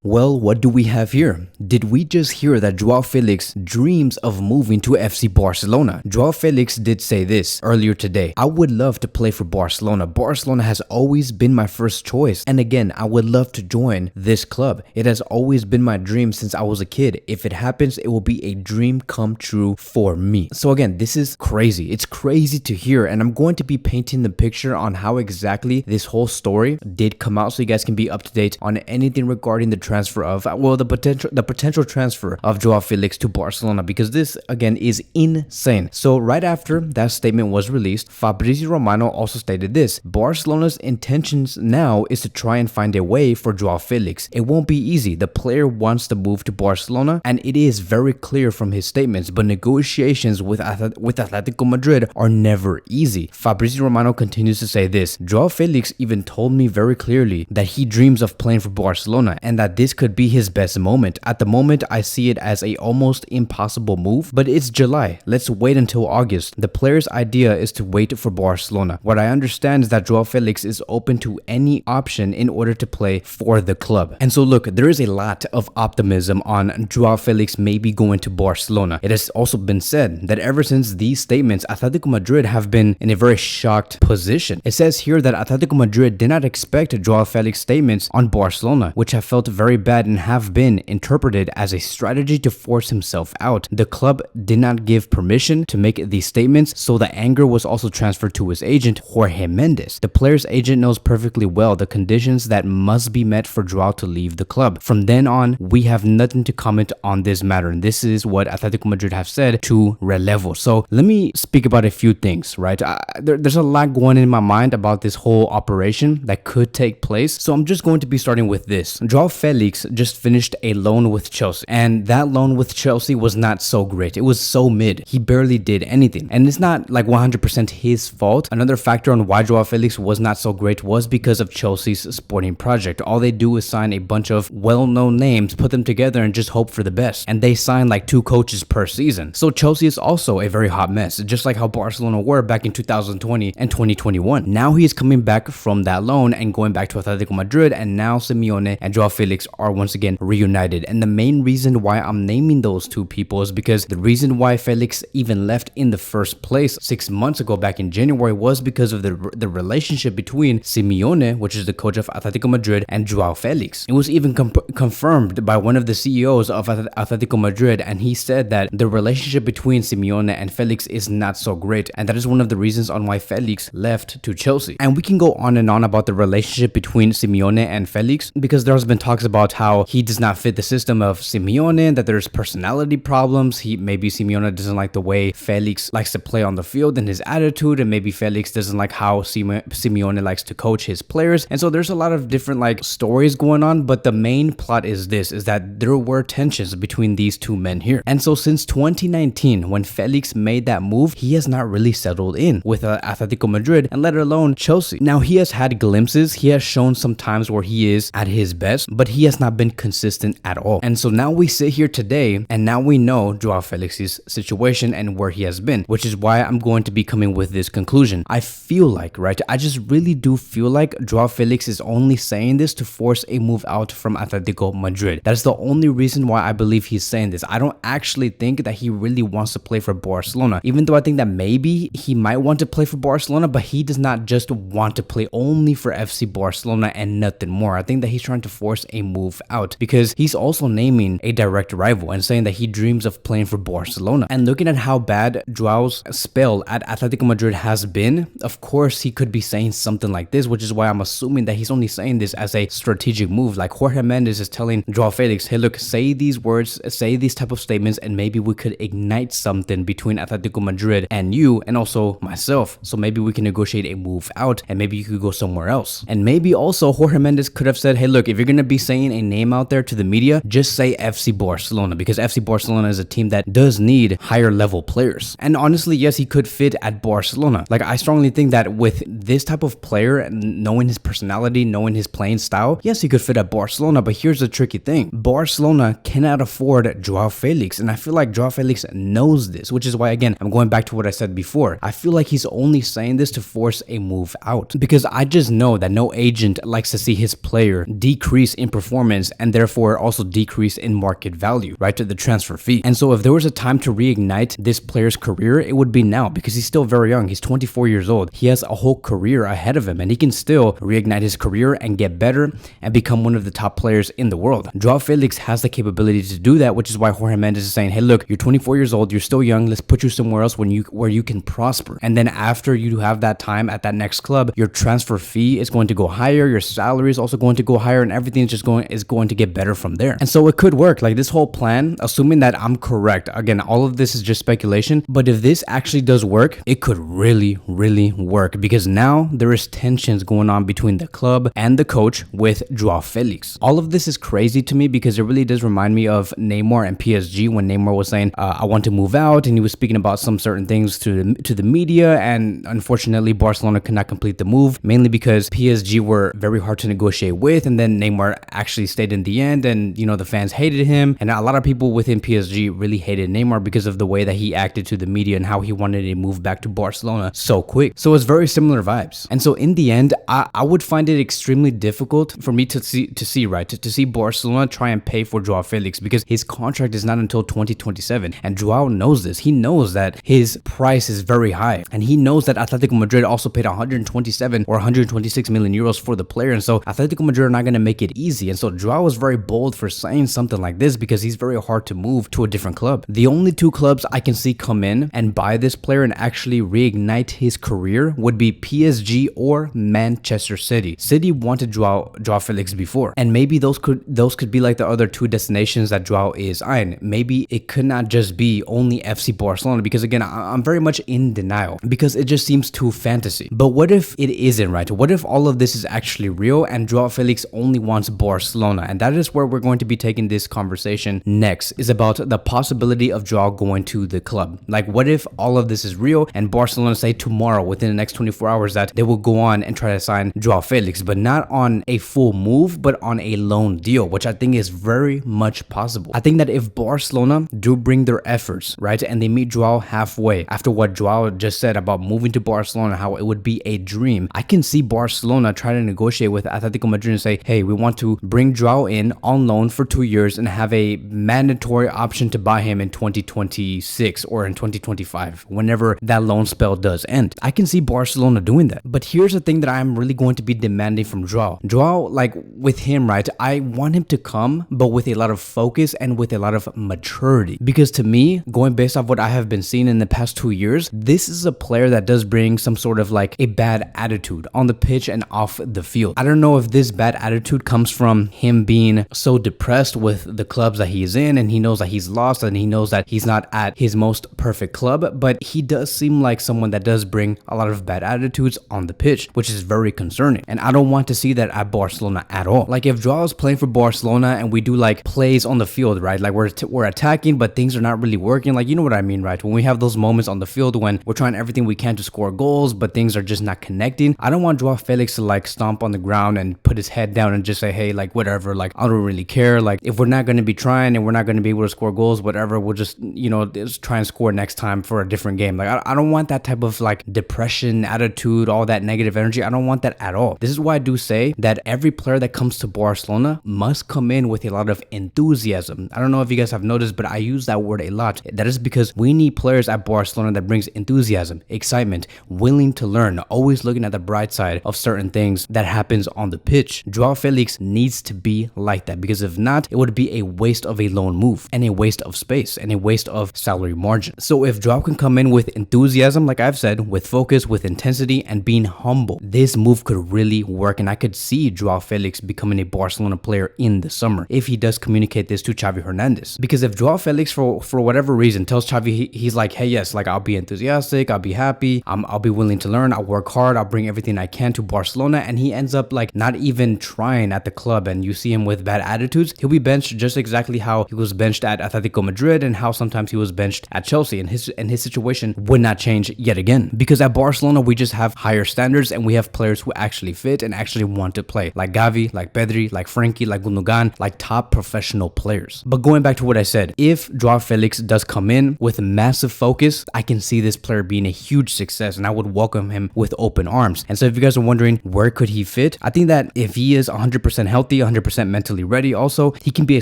Well, what do we have here? Did we just hear that Joao Felix dreams of moving to FC Barcelona? Joao Felix did say this earlier today. I would love to play for Barcelona. Barcelona has always been my first choice. And again, I would love to join this club. It has always been my dream since I was a kid. If it happens, it will be a dream come true for me. So again, this is crazy. It's crazy to hear. And I'm going to be painting the picture on how exactly this whole story did come out so you guys can be up to date on anything regarding the transfer of, well, the potential transfer of Joao Felix to Barcelona, because this again is insane. So right after that statement was released, Fabrizio Romano also stated this: Barcelona's intentions now is to try and find a way for Joao Felix. It won't be easy. The player wants to move to Barcelona, and it is very clear from his statements, but negotiations with Atletico Madrid are never easy. Fabrizio Romano continues to say this: Joao Felix even told me very clearly that he dreams of playing for Barcelona and that this could be his best moment. At the moment, I see it as a almost impossible move, but it's July. Let's wait until August. The player's idea is to wait for Barcelona. What I understand is that Joao Felix is open to any option in order to play for the club. And so look, there is a lot of optimism on Joao Felix maybe going to Barcelona. It has also been said that ever since these statements, Atletico Madrid have been in a very shocked position. It says here that Atletico Madrid did not expect Joao Felix statements on Barcelona, which have felt very bad and have been interpreted as a strategy to force himself out. The club did not give permission to make these statements, so the anger was also transferred to his agent, Jorge Mendes. The player's agent knows perfectly well the conditions that must be met for Joao to leave the club. From then on, we have nothing to comment on this matter, and this is what Atletico Madrid have said to Relevo. So let me speak about a few things, right? There's a lot going in my mind about this whole operation that could take place, so I'm just going to be starting with this. Joao Felix just finished a loan with Chelsea, and that loan with Chelsea was not so great. It was so mid. He barely did anything, and it's not like 100% his fault. Another factor on why Joao Felix was not so great was because of Chelsea's sporting project. All they do is sign a bunch of well-known names, put them together, and just hope for the best, and they sign like 2 coaches per season. So Chelsea is also a very hot mess, just like how Barcelona were back in 2020 and 2021. Now he is coming back from that loan and going back to Atletico Madrid, and now Simeone and Joao Felix are once again reunited. And the main reason why I'm naming those two people is because the reason why Felix even left in the first place 6 months ago back in January was because of the relationship between Simeone, which is the coach of Atletico Madrid, and Joao Felix. It was even confirmed by one of the CEOs of Atletico Madrid, and he said that the relationship between Simeone and Felix is not so great, and that is one of the reasons on why Felix left to Chelsea. And we can go on and on about the relationship between Simeone and Felix, because there's been talks about how he does not fit the system of Simeone, that there's personality problems. Maybe Simeone doesn't like the way Felix likes to play on the field and his attitude, and maybe Felix doesn't like how Simeone likes to coach his players. And so there's a lot of different like stories going on, but the main plot is this, is that there were tensions between these two men here. And so since 2019, when Felix made that move, he has not really settled in with Atletico Madrid, and let alone Chelsea. Now he has had glimpses, he has shown some times where he is at his best, but he has not been consistent at all. And so now we sit here today, and now we know Joao Felix's situation and where he has been, which is why I'm going to be coming with this conclusion. I feel like, right, I just really do feel like Joao Felix is only saying this to force a move out from Atletico Madrid. That's the only reason why I believe he's saying this. I don't actually think that he really wants to play for Barcelona, even though I think that maybe he might want to play for Barcelona, but he does not just want to play only for FC Barcelona and nothing more. I think that he's trying to force a move out, because he's also naming a direct rival and saying that he dreams of playing for Barcelona. And looking at how bad Joao's spell at Atletico Madrid has been, of course he could be saying something like this, which is why I'm assuming that he's only saying this as a strategic move. Like Jorge Mendes is telling Joao Felix, hey look, say these words, say these type of statements, and maybe we could ignite something between Atletico Madrid and you, and also myself. So maybe we can negotiate a move out, and maybe you could go somewhere else. And maybe also Jorge Mendes could have said, hey look, if you're gonna be saying a name out there to the media, just say FC Barcelona, because FC Barcelona is a team that does need higher level players. And honestly, yes, he could fit at Barcelona. Like, I strongly think that with this type of player, knowing his personality, knowing his playing style, yes, he could fit at Barcelona. But here's the tricky thing: Barcelona cannot afford Joao Felix, and I feel like Joao Felix knows this, which is why, again, I'm going back to what I said before. I feel like he's only saying this to force a move out, because I just know that no agent likes to see his player decrease in performance performance and therefore also decrease in market value, right, to the transfer fee. And so if there was a time to reignite this player's career, it would be now, because he's still very young. He's 24 years old. He has a whole career ahead of him, and he can still reignite his career and get better and become one of the top players in the world. Joao Felix has the capability to do that, which is why Jorge Mendes is saying, hey, look, you're 24 years old, you're still young, let's put you somewhere else where you can prosper. And then after you have that time at that next club, your transfer fee is going to go higher, your salary is also going to go higher, and everything is going to get better from there. And so it could work. Like, this whole plan, assuming that I'm correct, again, all of this is just speculation, but if this actually does work, it could really work, because now there is tensions going on between the club and the coach with Joao Felix. All of this is crazy to me because it really does remind me of Neymar and PSG, when Neymar was saying, I want to move out, and he was speaking about some certain things to the media, and unfortunately Barcelona could not complete the move, mainly because PSG were very hard to negotiate with, and then Neymar actually stayed in the end, and the fans hated him, and a lot of people within PSG really hated Neymar because of the way that he acted to the media and how he wanted to move back to Barcelona so quick. So it's very similar vibes. And so in the end, I would find it extremely difficult for me to see Barcelona try and pay for Joao Felix, because his contract is not until 2027, and Joao knows this. He knows that his price is very high, and he knows that Atletico Madrid also paid 127 or 126 million euros for the player, and so Atletico Madrid are not going to make it easy. And so Joao was very bold for saying something like this, because he's very hard to move to a different club. The only two clubs I can see come in and buy this player and actually reignite his career would be PSG or Manchester City. City wanted Joao Felix before, and maybe those could be like the other two destinations that Joao is eyeing. Maybe it could not just be only FC Barcelona, because again, I'm very much in denial, because it just seems too fantasy. But what if it isn't, right? What if all of this is actually real and Joao Felix only wants Barcelona? And that is where we're going to be taking this conversation next, is about the possibility of Joao going to the club. Like, what if all of this is real and Barcelona say tomorrow, within the next 24 hours, that they will go on and try to sign Joao Felix, but not on a full move, but on a loan deal, which I think is very much possible. I think that if Barcelona do bring their efforts, right, and they meet Joao halfway, after what Joao just said about moving to Barcelona, how it would be a dream, I can see Barcelona try to negotiate with Atletico Madrid and say, hey, we want to bring Joao in on loan for 2 years and have a mandatory option to buy him in 2026 or in 2025, whenever that loan spell does end. I can see Barcelona doing that. But here's the thing that I'm really going to be demanding from Joao. Joao, like with him, right, I want him to come, but with a lot of focus and with a lot of maturity. Because to me, going based off what I have been seeing in the past 2 years, this is a player that does bring some sort of like a bad attitude on the pitch and off the field. I don't know if this bad attitude comes from him being so depressed with the clubs that he is in, and he knows that he's lost, and he knows that he's not at his most perfect club, but he does seem like someone that does bring a lot of bad attitudes on the pitch, which is very concerning. And I don't want to see that at Barcelona at all. Like, if Joao is playing for Barcelona and we do like plays on the field, right, like we're attacking, but things are not really working, like, you know what I mean, right? When we have those moments on the field when we're trying everything we can to score goals, but things are just not connecting, I don't want Joao Felix to like stomp on the ground and put his head down and just say, hey, like, whatever, like, I don't really care. Like, if we're not going to be trying and we're not going to be able to score goals, whatever, we'll just, just try and score next time for a different game. Like, I don't want that type of like depression, attitude, all that negative energy. I don't want that at all. This is why I do say that every player that comes to Barcelona must come in with a lot of enthusiasm. I don't know if you guys have noticed, but I use that word a lot. That is because we need players at Barcelona that brings enthusiasm, excitement, willing to learn, always looking at the bright side of certain things that happens on the pitch. Joao Felix needs to be like that, because if not, it would be a waste of a loan move and a waste of space and a waste of salary margin. So if Joao can come in with enthusiasm, like I've said, with focus, with intensity, and being humble, this move could really work, and I could see Joao Felix becoming a Barcelona player in the summer if he does communicate this to Xavi Hernandez. Because if Joao Felix, for whatever reason, tells Xavi he's like, hey, yes, like, I'll be enthusiastic, I'll be happy, I'll be willing to learn, I'll work hard, I'll bring everything I can to Barcelona, and he ends up like not even trying at the club, and you see him with bad attitudes, he'll be benched just exactly how he was benched at Atletico Madrid and how sometimes he was benched at Chelsea, and his situation would not change yet again. Because at Barcelona, we just have higher standards, and we have players who actually fit and actually want to play, like Gavi, like Pedri, like Frankie, like Gundogan, like top professional players. But going back to what I said, if Joao Felix does come in with massive focus, I can see this player being a huge success, and I would welcome him with open arms. And so if you guys are wondering where could he fit, I think that if he is 100% healthy, 100% mentally ready. Also, he can be a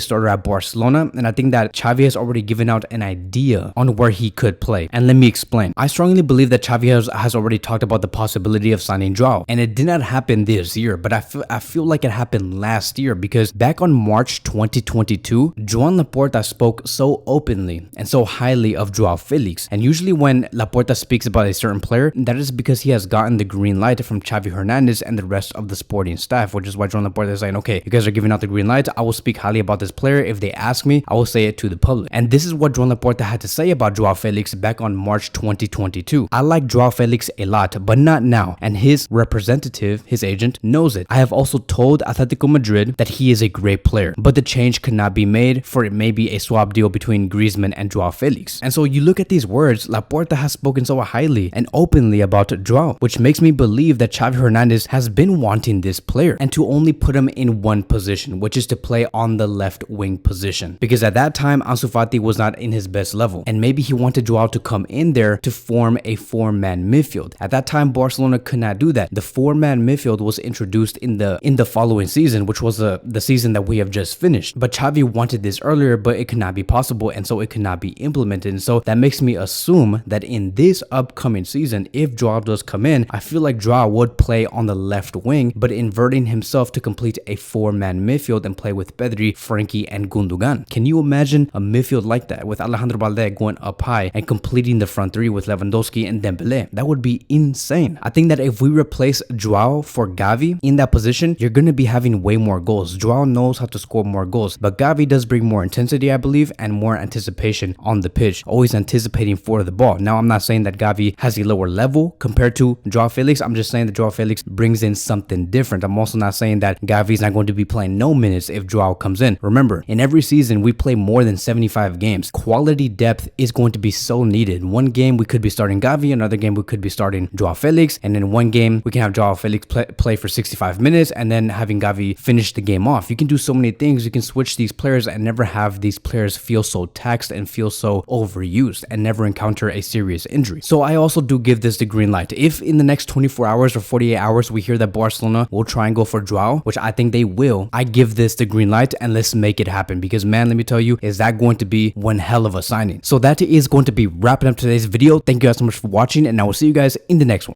starter at Barcelona, and I think that Xavi has already given out an idea on where he could play. And let me explain. I strongly believe that Xavi has already talked about the possibility of signing Joao, and it did not happen this year, but I feel like it happened last year, because back on March 2022, Joan Laporta spoke so openly and so highly of Joao Felix. And usually when Laporta speaks about a certain player, that is because he has gotten the green light from Xavi Hernandez and the rest of the sporting staff, which is why Joan Laporta is saying, okay, you guys are giving out the green light, I will speak highly about this player. If they ask me, I will say it to the public. And this is what Joan Laporta had to say about Joao Felix back on March 2022. I like Joao Felix a lot, but not now. And his representative, his agent, knows it. I have also told Atletico Madrid that he is a great player, but the change could not be made, for it may be a swap deal between Griezmann and Joao Felix. And so you look at these words, Laporta has spoken so highly and openly about Joao, which makes me believe that Xavi Hernandez has been wanting this player, and to only put him in one position, which is to play on the left wing position, because at that time Ansu Fati was not in his best level, and maybe he wanted Joao to come in there to form a four-man midfield. At that time, Barcelona could not do that. The four-man midfield was introduced in the following season, which was the season that we have just finished. But Xavi wanted this earlier, but it could not be possible, and so it could not be implemented. And so that makes me assume that in this upcoming season, if Joao does come in, I feel like Joao would play on the left wing, but inverting himself to complete a four-man midfield and play with Pedri, Frankie, and Gundogan. Can you imagine a midfield like that with Alejandro Balde going up high and completing the front three with Lewandowski and Dembele? That would be insane. I think that if we replace Joao for Gavi in that position, you're going to be having way more goals. Joao knows how to score more goals, but Gavi does bring more intensity, I believe, and more anticipation on the pitch, always anticipating for the ball. Now, I'm not saying that Gavi has a lower level compared to Joao Felix. I'm just saying that Joao Felix brings in something different. I'm also not saying that Gavi is not going to be playing no minutes if Joao comes in. Remember, in every season, we play more than 75 games. Quality depth is going to be so needed. One game, we could be starting Gavi. Another game, we could be starting Joao Felix. And in one game, we can have Joao Felix play for 65 minutes and then having Gavi finish the game off. You can do so many things. You can switch these players and never have these players feel so taxed and feel so overused and never encounter a serious injury. So I also do give this the green light. If in the next 24 hours or 48 hours, we hear that Barcelona will try and go for Joao, which I think they will, I give this the green light and let's make it happen, because man, let me tell you, is that going to be one hell of a signing. So that is going to be wrapping up today's video. Thank you guys so much for watching, and I will see you guys in the next one.